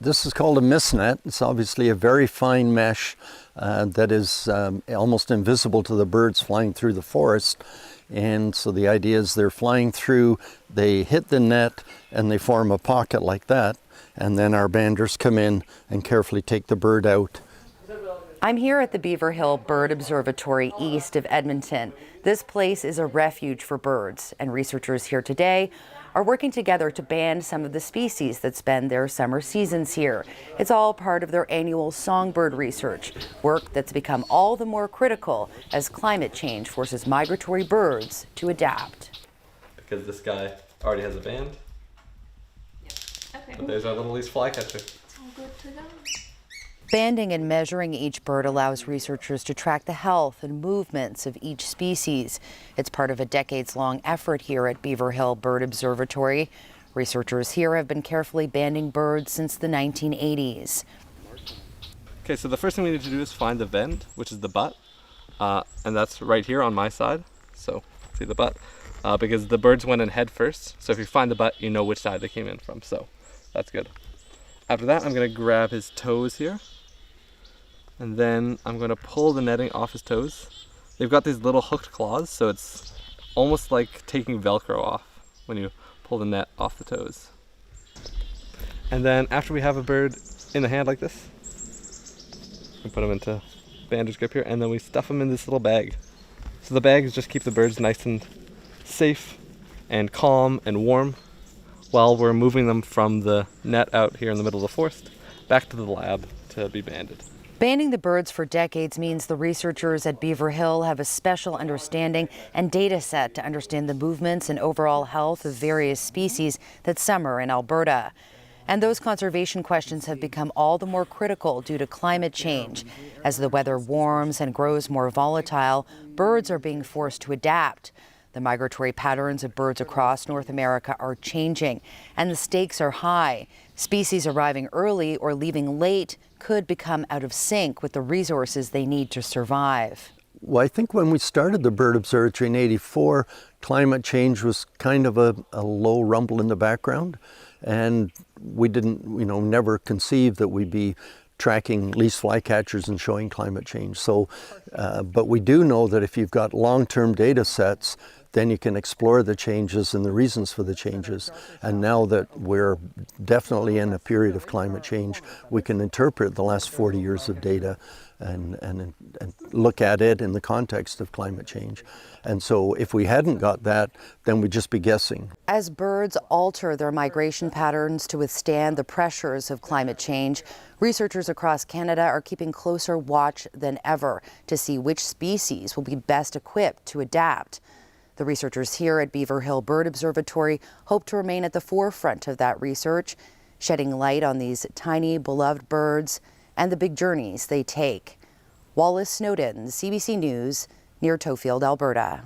This is called a mist net. It's obviously a very fine mesh that is almost invisible to the birds flying through the forest. And so the idea is they're flying through, they hit the net and they form a pocket like that. And then our banders come in and carefully take the bird out. I'm here at the Beaverhill Bird Observatory east of Edmonton. This place is a refuge for birds, and researchers here today are working together to band some of the species that spend their summer seasons here. It's all part of their annual songbird research, work that's become all the more critical as climate change forces migratory birds to adapt. Because this guy already has a band. Yeah. Okay. But there's our little least flycatcher. It's all good to go. Banding and measuring each bird allows researchers to track the health and movements of each species. It's part of a decades-long effort here at Beaverhill Bird Observatory. Researchers here have been carefully banding birds since the 1980s. Okay, so the first thing we need to do is find the vent, which is the butt, and that's right here on my side. So see the butt, because the birds went in head first. So if you find the butt, you know which side they came in from. So that's good. After that, I'm going to grab his toes here. And then I'm going to pull the netting off his toes. They've got these little hooked claws, so it's almost like taking Velcro off when you pull the net off the toes. And then after we have a bird in the hand like this, we put him into bandage grip here, and then we stuff him in this little bag. So the bags just keep the birds nice and safe and calm and warm while we're moving them from the net out here in the middle of the forest back to the lab to be banded. Banding the birds for decades means the researchers at Beaverhill have a special understanding and data set to understand the movements and overall health of various species that summer in Alberta. And those conservation questions have become all the more critical due to climate change. As the weather warms and grows more volatile, birds are being forced to adapt. The migratory patterns of birds across North America are changing, and the stakes are high. Species arriving early or leaving late could become out of sync with the resources they need to survive. Well, I think when we started the Bird Observatory in '84, climate change was kind of a low rumble in the background, and we didn't, never conceived that we'd be tracking least flycatchers and showing climate change. So, but we do know that if you've got long-term data sets, then you can explore the changes and the reasons for the changes. And now that we're definitely in a period of climate change, we can interpret the last 40 years of data and look at it in the context of climate change. And so if we hadn't got that, then we'd just be guessing. As birds alter their migration patterns to withstand the pressures of climate change, researchers across Canada are keeping closer watch than ever to see which species will be best equipped to adapt. The researchers here at Beaverhill Bird Observatory hope to remain at the forefront of that research, shedding light on these tiny, beloved birds and the big journeys they take. Wallace Snowden, CBC News, near Tofield, Alberta.